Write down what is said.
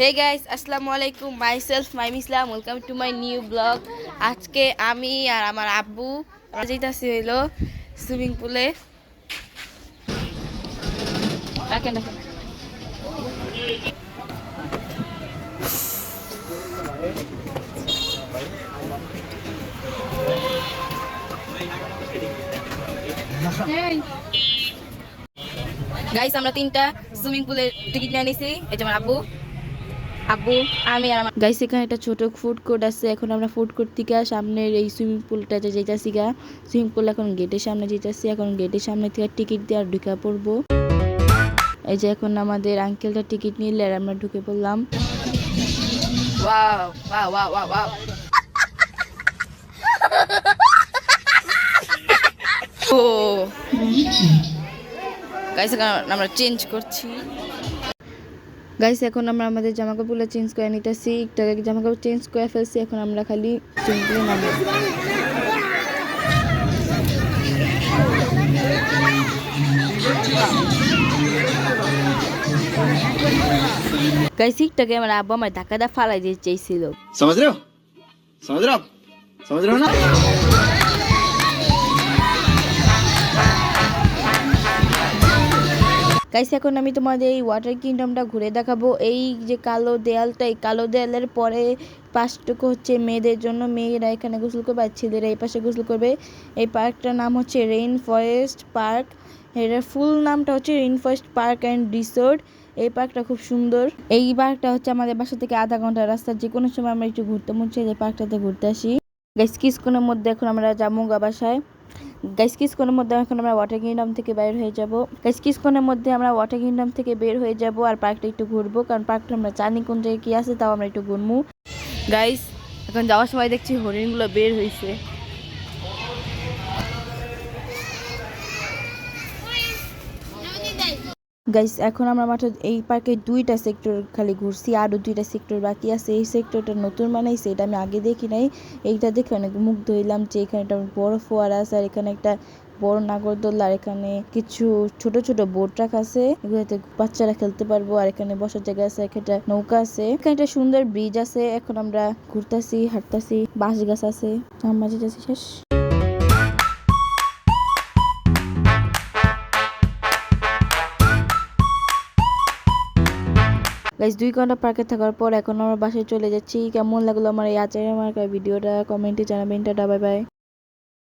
Hey guys, আসসালামু আলাইকুম। Myself mime Islam, welcome to my new blog. আজকে আমি আর আমার আব্বু আমরা যাইতাছি হইলো সুইমিং পুলে। রাখেন রাখেন। গাইস আমরা তিনটা সুইমিং পুলের টিকিট নিয়ে নিছি। এই যে আমার আব্বু আব্বু আমি আর আমার গাইস এখানে একটা ছোট ফুড কোর্ট আছে। এখন আমরা ফুড কোর্ট থেকে সামনের এই সুইমিং পুলটাতে যাইতাছি গা। সুইমিং পুল এখন গেটের সামনে যাইতাছি। এখন গেটের সামনে থেকে টিকিট দিয়ে আর ঢুকা পড়বো। এই যে এখন আমাদের আঙ্কেলটা টিকিট নিলে আর আমরা ঢুকে পড়লাম। Wow wow wow wow wow. Oh guys এখন আমরা চেঞ্জ করছি। গাইস এখন আমরা আমাদের জামাকাপড়গুলো চেঞ্জ করে নিতেছি। একটু আগে জামাকাপড় চেঞ্জ করে ফেলছি। এখন আমরা খালি চুলগুলো নামাবো। গাইস একটু আগে আমার আব্বা আমার ধাক্কাটা ফালাই দিয়ে চাইছিল। समझ रहे हो समझ रहे हो आप समझ रहे हो ना। গাইস এখন আমি তোমাদের এই ওয়াটার কিংডমটা ঘুরে দেখাবো। এই যে কালো দেয়ালটা, এই কালো দেয়ালের পরে পাঁচটুকু হচ্ছে মেয়েদের জন্য, মেয়েরা এখানে গোসল করবে আর ছেলেরা এই পাশে গোসল করবে। এই পার্কটার নাম হচ্ছে রেইন ফরেস্ট পার্ক। এটার ফুল নামটা হচ্ছে rain forest park and resort. এই পার্কটা খুব সুন্দর। এই পার্কটা হচ্ছে আমাদের বাসা থেকে আধা ঘন্টা রাস্তা। যে কোনো সময় আমরা একটু ঘুরতে মন চাইলে পার্কটাতে ঘুরতে আসি। গাইস কিছুক্ষণের মধ্যে এখন আমরা যাবো গা বাসায়। গাইস কিছুক্ষণের মধ্যে এখন আমরা ওয়াটার কিংডম থেকে বের হয়ে যাব। গাইস কিছুক্ষণের মধ্যে আমরা ওয়াটার কিংডম থেকে বের হয়ে যাব আর পার্কটা একটু ঘুরবো, কারণ পার্কটা আমরা জানি কোন জায়গায় কি আছে, তাও আমরা একটু ঘুরবো। গাইস এখন যাওয়ার সময় দেখছি হরিণগুলো বের হয়েছে। গাইস এখন আমরা মাত্র এই পার্কে দুইটা সেক্টর খালি ঘুরছি, আরও দুইটা সেক্টর বাকি আছে। এই সেক্টরটা নতুন বানাইছে, এটা আমি আগে দেখি নাই। এইটা দেখে অনেক মুগ্ধ হইলাম যে এখানে একটা বড় ফোয়ারা আছে আর এখানে একটা বড় নাগরদোল্লা, আর এখানে কিছু ছোট ছোট বোট রাখা আছে, এগুলোতে বাচ্চারা খেলতে পারবো। আর এখানে বসার জায়গা আছে, একটা নৌকা আছে, এখানে একটা সুন্দর ব্রিজ আছে। এখন আমরা ঘুরতেছি, হাঁটতেছি, বাঁশ গাছ আছে, আমরা যেতেছি শেষ। গাইস 2 ঘন্টা পার্কে থাকার পর এখন আমরা বাসায় চলে যাচ্ছি। কেমন লাগলো আমার এই আচারের মার্কা ভিডিওটা কমেন্টে জানাবেন। Tata bye bye.